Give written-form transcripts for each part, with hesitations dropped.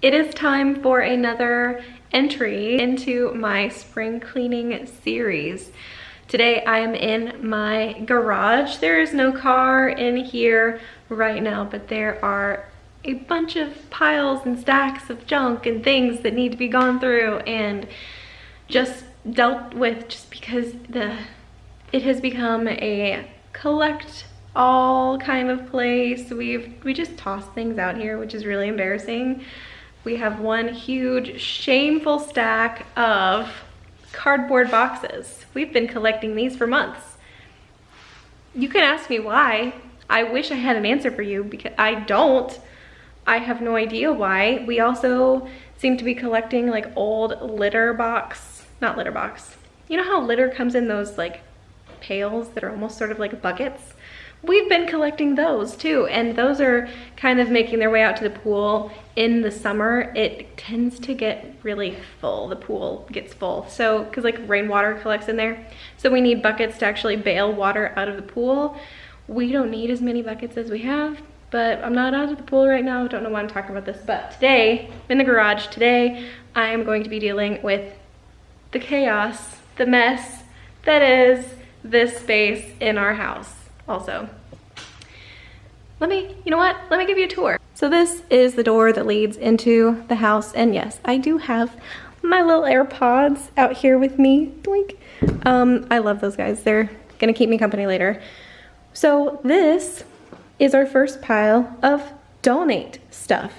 It is time for another entry into my spring cleaning series. Today I am in my garage. There is no car in here right now, but there are a bunch of piles and stacks of junk and things that need to be gone through and just dealt with, just because it has become a collect all kind of place. We just toss things out here, which is really embarrassing. We have one huge shameful stack of cardboard boxes. We've been collecting these for months. You can ask me why. I wish I had an answer for you, because I don't. I have no idea why. We also seem to be collecting like old litter box, not litter box. You know how litter comes in those like pails that are almost sort of like buckets? We've been collecting those too, and those are kind of making their way out to the pool. In the summer, it tends to get really full. The pool gets full, so because like rainwater collects in there, so we need buckets to actually bail water out of the pool. We don't need as many buckets as we have, but I'm not out of the pool right now. I don't know why I'm talking about this, but today, in the garage, today, I am going to be dealing with the chaos, the mess that is this space in our house. Also, you know what? Let me give you a tour. So this is the door that leads into the house, and yes, I do have my little AirPods out here with me. Doink. I love those guys. They're gonna keep me company later. So this is our first pile of donate stuff.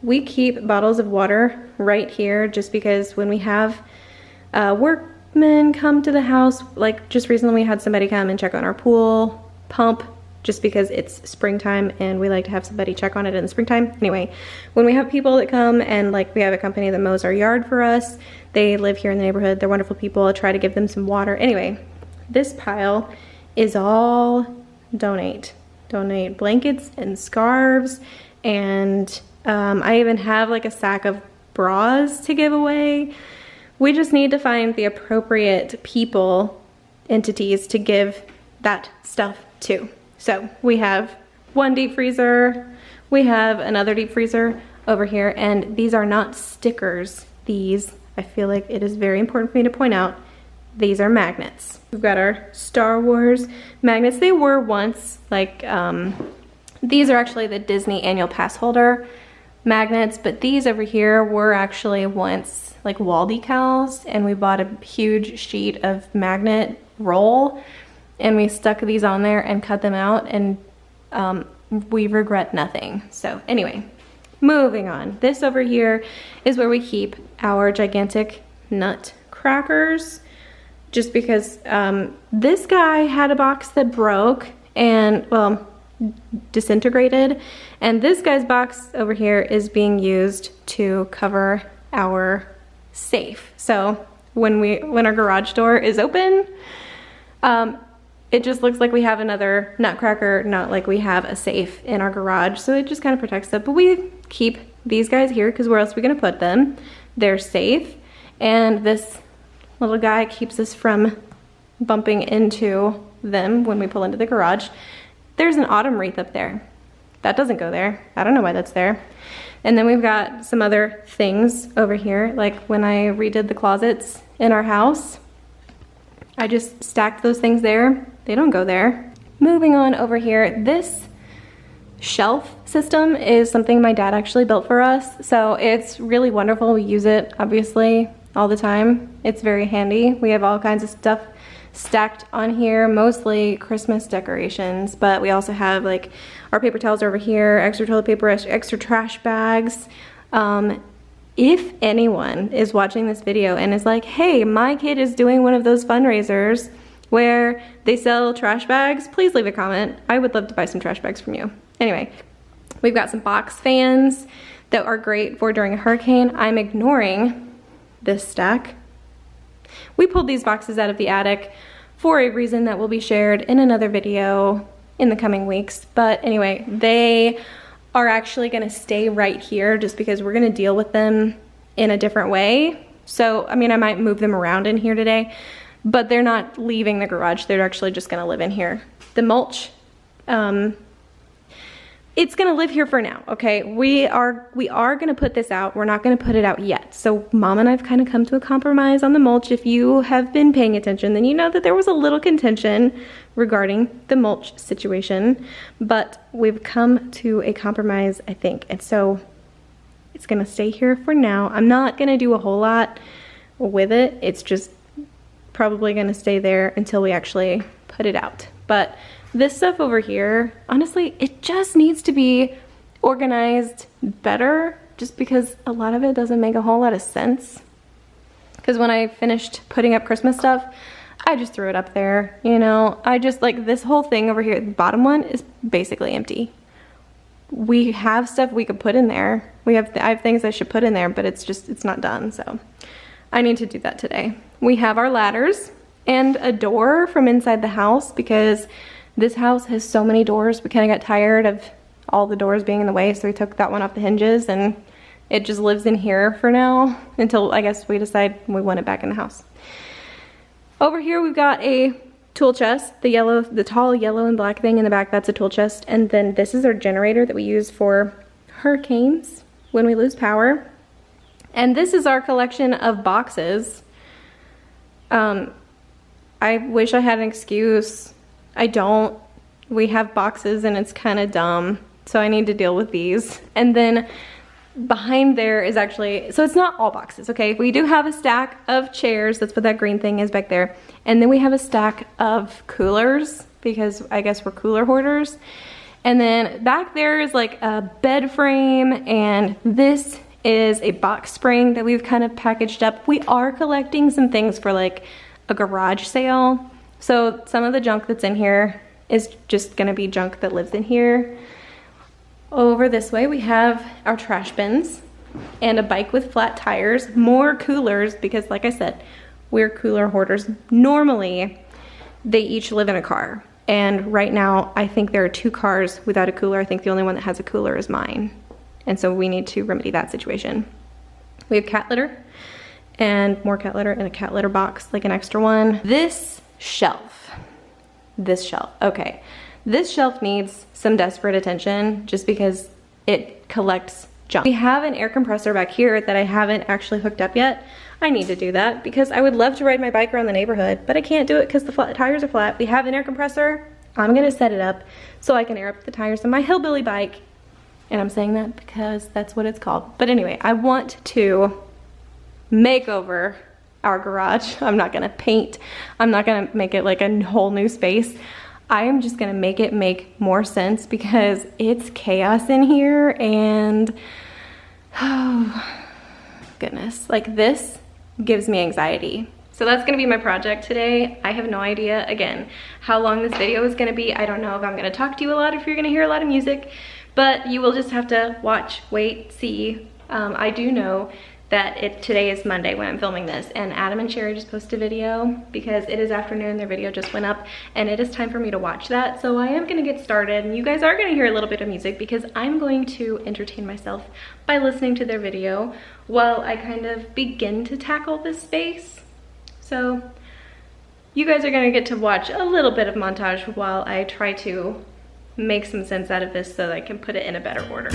We keep bottles of water right here just because when we have workmen come to the house, like just recently we had somebody come and check on our pool pump, just because it's springtime and we like to have somebody check on it in the springtime. Anyway, when we have people that come, and like we have a company that mows our yard for us, they live here in the neighborhood, they're wonderful people. I try to give them some water. Anyway, this pile is all donate blankets and scarves, and I even have like a sack of bras to give away. We just need to find the appropriate people, entities to give that stuff to. So we have one deep freezer, we have another deep freezer over here, and these are not stickers. These, I feel like it is very important for me to point out, these are magnets. We've got our Star Wars magnets. They were once like, these are actually the Disney annual pass holder magnets, but these over here were actually once like wall decals, and we bought a huge sheet of magnet roll and we stuck these on there and cut them out, and we regret nothing. So anyway, moving on. This over here is where we keep our gigantic nut crackers, just because this guy had a box that broke and, well, disintegrated, and this guy's box over here is being used to cover our safe. So when our garage door is open, it just looks like we have another nutcracker, not like we have a safe in our garage. So it just kind of protects it. But we keep these guys here because where else are we gonna put them? They're safe. And this little guy keeps us from bumping into them when we pull into the garage. There's an autumn wreath up there. That doesn't go there. I don't know why that's there. And then we've got some other things over here. Like when I redid the closets in our house, I just stacked those things there. They don't go there. Moving on over here, this shelf system is something my dad actually built for us. So it's really wonderful. We use it obviously all the time. It's very handy. We have all kinds of stuff stacked on here, mostly Christmas decorations, but we also have like our paper towels over here, extra toilet paper, extra trash bags. If anyone is watching this video and is like, hey, my kid is doing one of those fundraisers where they sell trash bags, please leave a comment. I would love to buy some trash bags from you. Anyway, we've got some box fans that are great for during a hurricane. I'm ignoring this stack. We pulled these boxes out of the attic for a reason that will be shared in another video in the coming weeks. But anyway, they are actually gonna stay right here just because we're gonna deal with them in a different way. So, I mean, I might move them around in here today, but they're not leaving the garage. They're actually just gonna live in here. The mulch it's gonna live here for now, okay? We are gonna put this out. We're not gonna put it out yet. So Mom and I've kind of come to a compromise on the mulch. If you have been paying attention, then you know that there was a little contention regarding the mulch situation, but we've come to a compromise, I think. And so it's gonna stay here for now. I'm not gonna do a whole lot with it. It's just probably gonna stay there until we actually put it out. But this stuff over here, honestly, it just needs to be organized better, just because a lot of it doesn't make a whole lot of sense. Because when I finished putting up Christmas stuff, I just threw it up there, you know? I just, like, this whole thing over here, the bottom one is basically empty. We have stuff we could put in there. I have things I should put in there, but it's not done, so I need to do that today. We have our ladders and a door from inside the house, because this house has so many doors. We kind of got tired of all the doors being in the way, so we took that one off the hinges, and it just lives in here for now until I guess we decide we want it back in the house. Over here we've got a tool chest, the tall yellow and black thing in the back, that's a tool chest. And then this is our generator that we use for hurricanes when we lose power. And this is our collection of boxes. I wish I had an excuse. I don't. We have boxes and it's kind of dumb, so I need to deal with these. And then behind there is actually, so it's not all boxes, okay? We do have a stack of chairs, that's what that green thing is back there. And then we have a stack of coolers, because I guess we're cooler hoarders. And then back there is like a bed frame, and this is a box spring that we've kind of packaged up. We are collecting some things for like a garage sale. So some of the junk that's in here is just gonna be junk that lives in here. Over this way we have our trash bins and a bike with flat tires, more coolers, because like I said, we're cooler hoarders. Normally, they each live in a car. And right now, I think there are 2 cars without a cooler. I think the only one that has a cooler is mine. And so we need to remedy that situation. We have cat litter and more cat litter and a cat litter box, like an extra one. This shelf, okay. This shelf needs some desperate attention just because it collects junk. We have an air compressor back here that I haven't actually hooked up yet. I need to do that because I would love to ride my bike around the neighborhood, but I can't do it because the tires are flat. We have an air compressor. I'm gonna set it up so I can air up the tires on my hillbilly bike. And I'm saying that because that's what it's called. But anyway, I want to make over our garage. I'm not gonna paint. I'm not gonna make it like a whole new space. I am just gonna make it make more sense because it's chaos in here, and oh goodness, like this gives me anxiety. So that's gonna be my project today. I have no idea, again, how long this video is gonna be. I don't know if I'm gonna talk to you a lot, if you're gonna hear a lot of music, but you will just have to watch, wait, see. I do know that today is Monday when I'm filming this, and Adam and Sherry just posted a video because it is afternoon, their video just went up, and it is time for me to watch that. So I am gonna get started, and you guys are gonna hear a little bit of music because I'm going to entertain myself by listening to their video while I kind of begin to tackle this space. So you guys are gonna get to watch a little bit of montage while I try to make some sense out of this so that I can put it in a better order.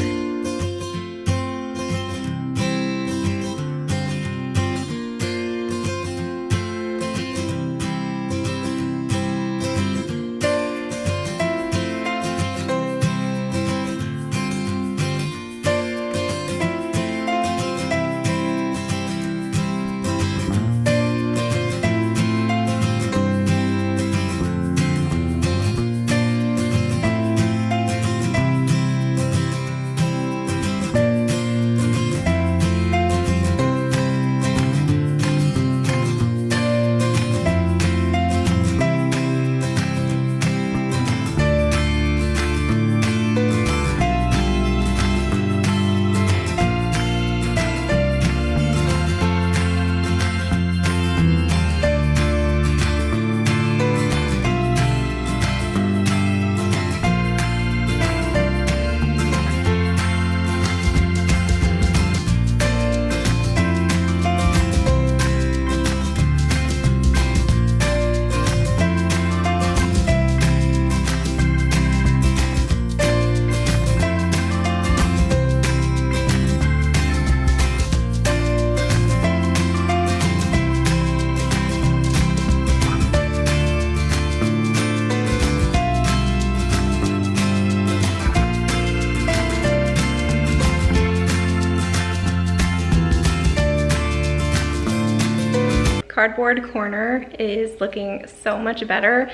cardboard corner is looking so much better.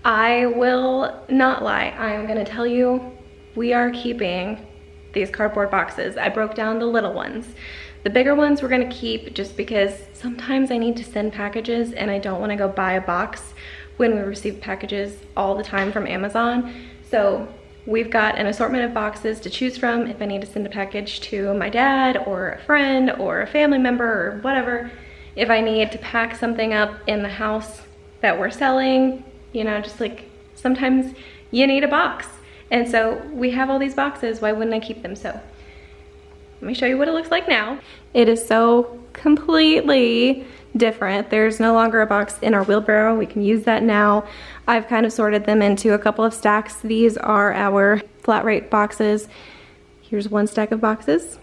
I will not lie, I'm gonna tell you, we are keeping these cardboard boxes. I broke down the little ones. The bigger ones we're gonna keep just because sometimes I need to send packages and I don't wanna go buy a box when we receive packages all the time from Amazon. So we've got an assortment of boxes to choose from if I need to send a package to my dad or a friend or a family member or whatever. If I need to pack something up in the house that we're selling, you know, just like sometimes you need a box. And so we have all these boxes, why wouldn't I keep them? So let me show you what it looks like now. It is so completely different. There's no longer a box in our wheelbarrow. We can use that now. I've kind of sorted them into a couple of stacks. These are our flat rate boxes. Here's one stack of boxes.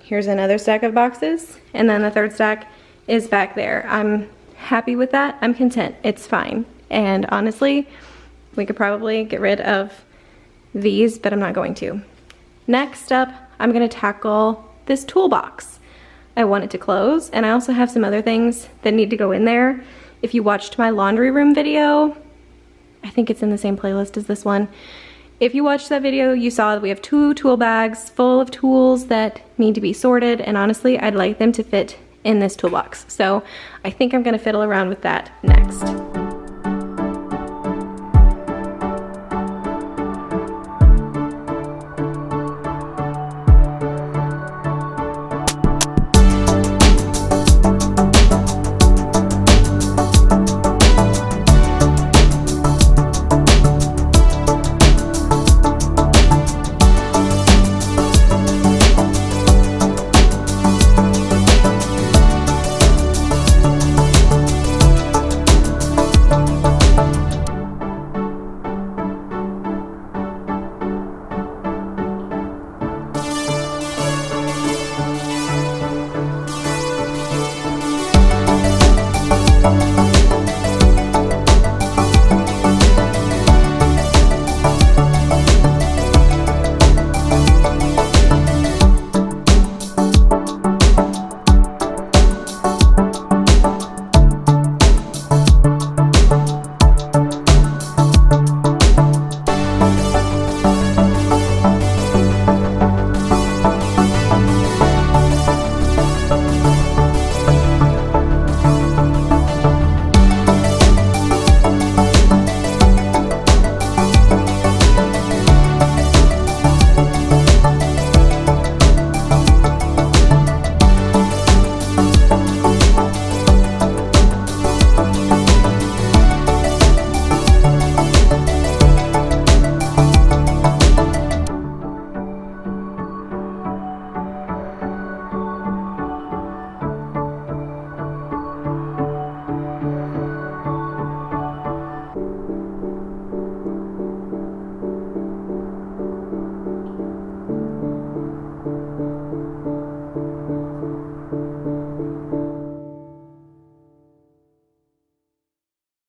Here's another stack of boxes. And then the third stack is back there. I'm happy with that. I'm content. It's fine. And honestly, we could probably get rid of these, but I'm not going to. Next up, I'm gonna tackle this toolbox. I want it to close, and I also have some other things that need to go in there. If you watched my laundry room video, I think it's in the same playlist as this one. If you watched that video, you saw that we have 2 tool bags full of tools that need to be sorted, and honestly, I'd like them to fit in this toolbox. So I think I'm gonna fiddle around with that next.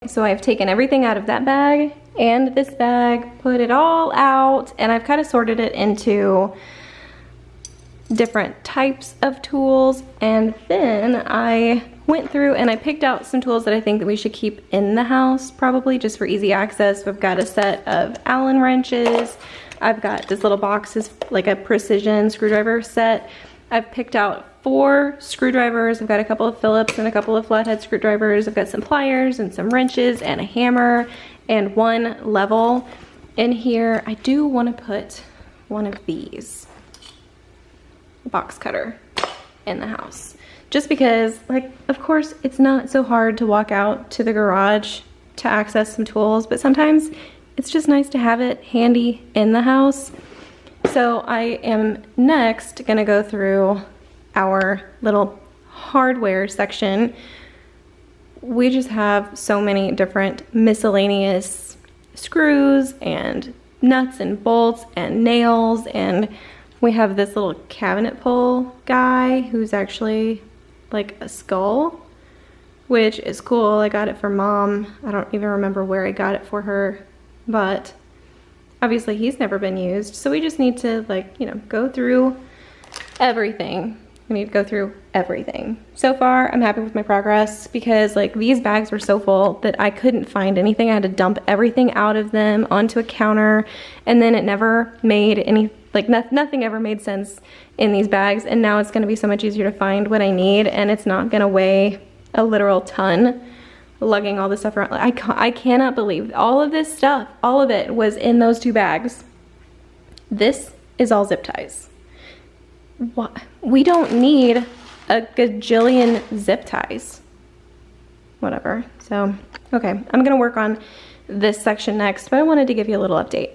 So I've taken everything out of that bag and this bag, put it all out, and I've kind of sorted it into different types of tools. And then I went through and I picked out some tools that I think that we should keep in the house, probably just for easy access. We've got a set of Allen wrenches. I've got this little box, is like a precision screwdriver set. I've picked out 4 screwdrivers. I've got a couple of Phillips and a couple of flathead screwdrivers. I've got some pliers and some wrenches and a hammer and 1 level. In here, I do want to put one of these, box cutter, in the house. Just because, like, of course, it's not so hard to walk out to the garage to access some tools, but sometimes it's just nice to have it handy in the house. So I am next gonna go through our little hardware section. We just have so many different miscellaneous screws and nuts and bolts and nails, and we have this little cabinet pull guy who's actually like a skull, which is cool. I got it for Mom. I don't even remember where I got it for her, but obviously he's never been used, so we just need to, like, you know, go through everything. I need to go through everything. So far, I'm happy with my progress because like these bags were so full that I couldn't find anything. I had to dump everything out of them onto a counter, and then it never made any, like nothing ever made sense in these bags. And now it's gonna be so much easier to find what I need, and it's not gonna weigh a literal ton lugging all this stuff around. I cannot believe all of this stuff, all of it was in those 2 bags. This is all zip ties. What? We don't need a gajillion zip ties. Whatever. So, okay, I'm gonna work on this section next, but I wanted to give you a little update.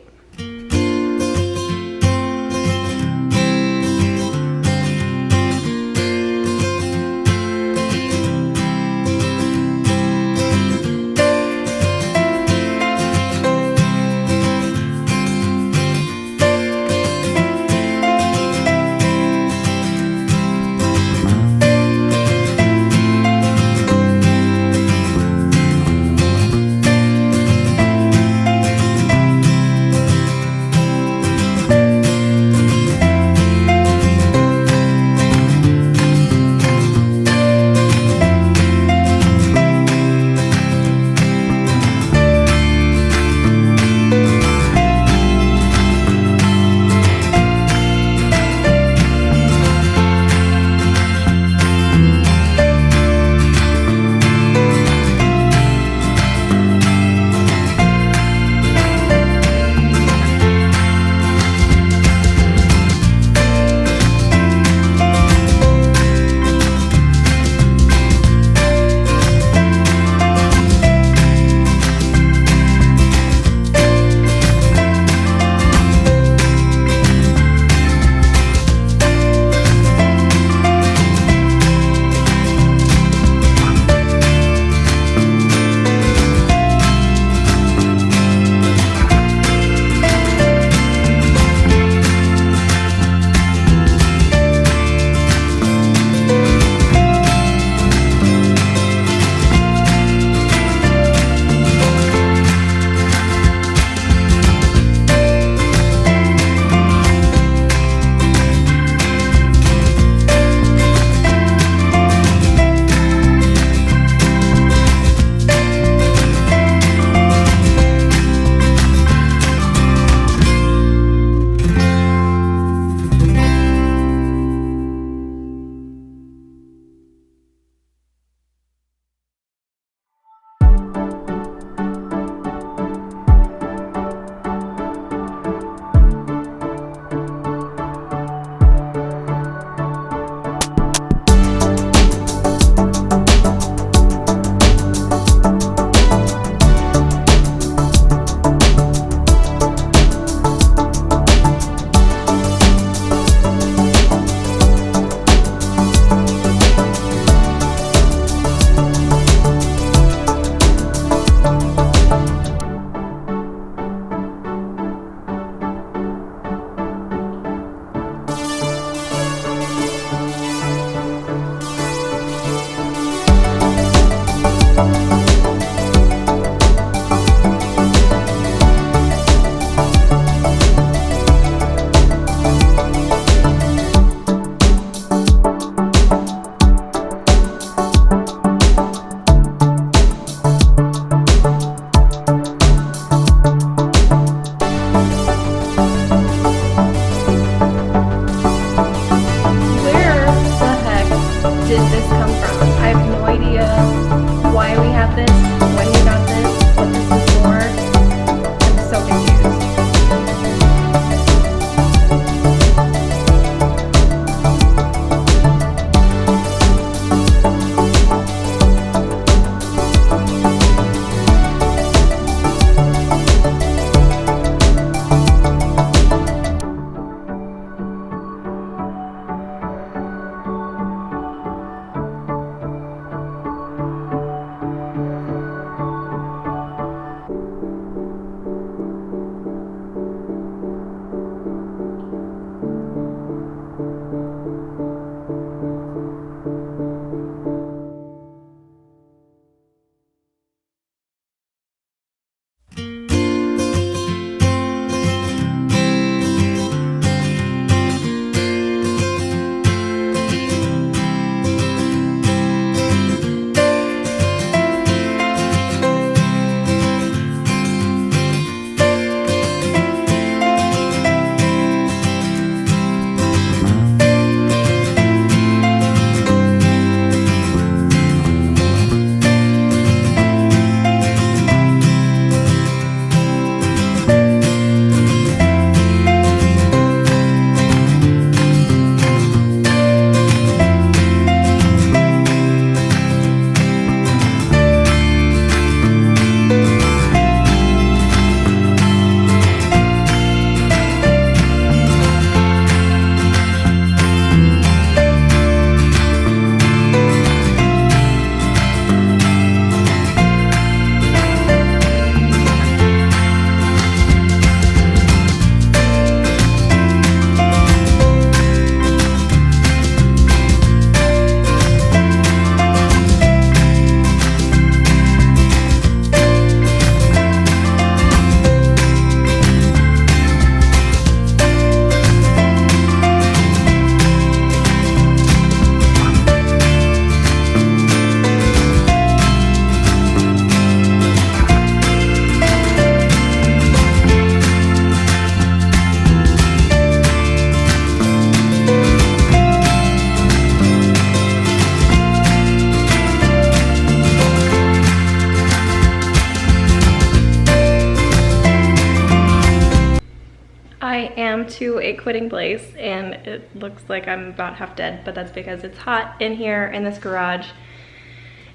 to a quitting place and it looks like I'm about half dead, but that's because it's hot in here in this garage.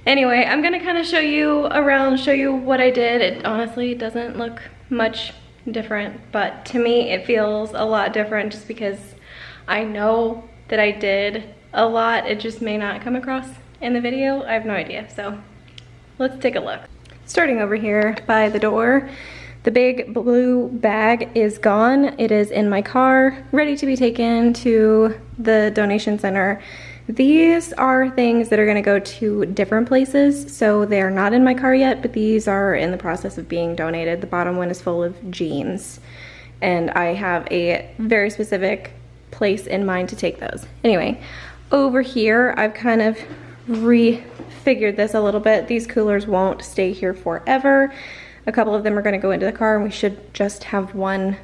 Anyway, I'm gonna kind of show you around, show you what I did. It honestly doesn't look much different, but to me it feels a lot different just because I know that I did a lot. It just may not come across in the video. I have no idea, so let's take a look. Starting over here by the door, the big blue bag is gone. It is in my car, ready to be taken to the donation center. These are things that are gonna go to different places, so they're not in my car yet, but these are in the process of being donated. The bottom one is full of jeans, and I have a very specific place in mind to take those. Anyway, over here, I've kind of refigured this a little bit. These coolers won't stay here forever. A couple of them are gonna go into the car and we should just have one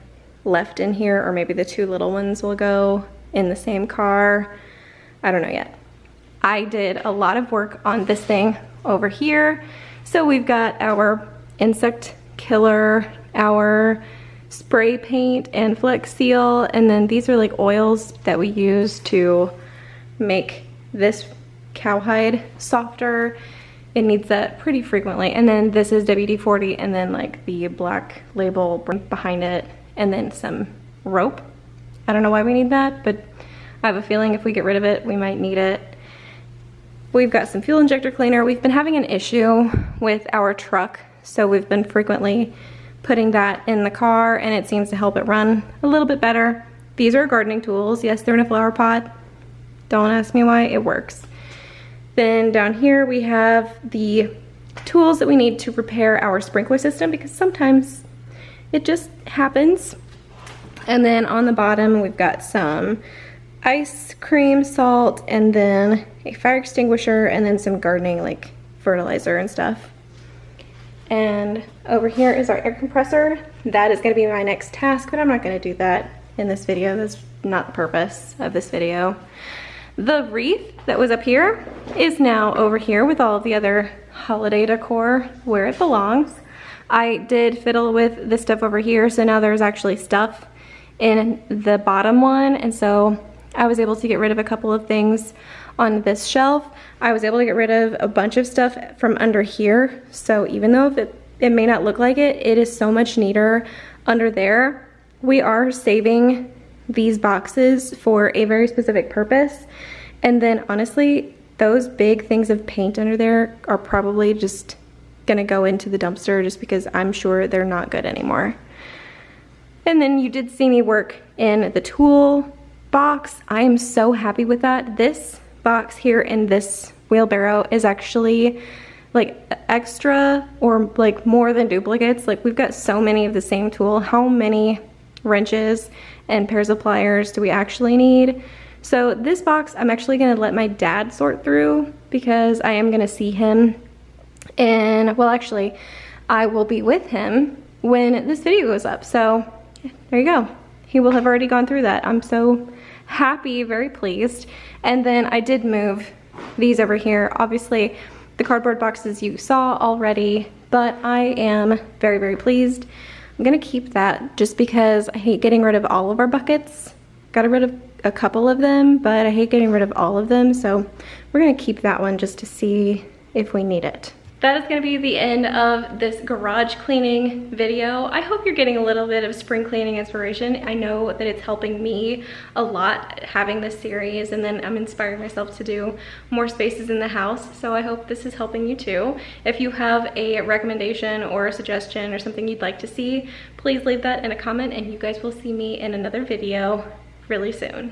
left in here, or maybe the two little ones will go in the same car. I don't know yet. I did a lot of work on this thing over here. So we've got our insect killer, our spray paint and Flex Seal, and then these are like oils that we use to make this cowhide softer. It needs that pretty frequently. And then this is WD-40 and then like the black label behind it and then some rope. I don't know why we need that, but I have a feeling if we get rid of it, we might need it. We've got some fuel injector cleaner. We've been having an issue with our truck, so we've been frequently putting that in the car and it seems to help it run a little bit better. These are gardening tools. Yes, they're in a flower pot. Don't ask me why, it works. Then down here we have the tools that we need to repair our sprinkler system because sometimes it just happens. And then on the bottom we've got some ice cream salt and then a fire extinguisher and then some gardening like fertilizer and stuff. And over here is our air compressor. That is gonna be my next task, but I'm not gonna do that in this video. That's not the purpose of this video. The wreath that was up here is now over here with all of the other holiday decor where it belongs. I did fiddle with this stuff over here, so now there's actually stuff in the bottom one, and so I was able to get rid of a couple of things on this shelf. I was able to get rid of a bunch of stuff from under here, so even though it may not look like it, it is so much neater under there. We are saving these boxes for a very specific purpose. And then honestly, those big things of paint under there are probably just gonna go into the dumpster just because I'm sure they're not good anymore. And then you did see me work in the tool box. I am so happy with that. This box here in this wheelbarrow is actually like extra or like more than duplicates. Like we've got so many of the same tool. How many wrenches and pairs of pliers do we actually need? So this box I'm actually gonna let my dad sort through because I am gonna see him, and well actually I will be with him when this video goes up. So there you go. He will have already gone through that. I'm so happy, very pleased. And then I did move these over here. Obviously the cardboard boxes you saw already, but I am very, very pleased. I'm gonna keep that just because I hate getting rid of all of our buckets. Got rid of a couple of them, but I hate getting rid of all of them. So we're gonna keep that one just to see if we need it. That is gonna be the end of this garage cleaning video. I hope you're getting a little bit of spring cleaning inspiration. I know that it's helping me a lot having this series, and then I'm inspiring myself to do more spaces in the house. So I hope this is helping you too. If you have a recommendation or a suggestion or something you'd like to see, please leave that in a comment and you guys will see me in another video really soon.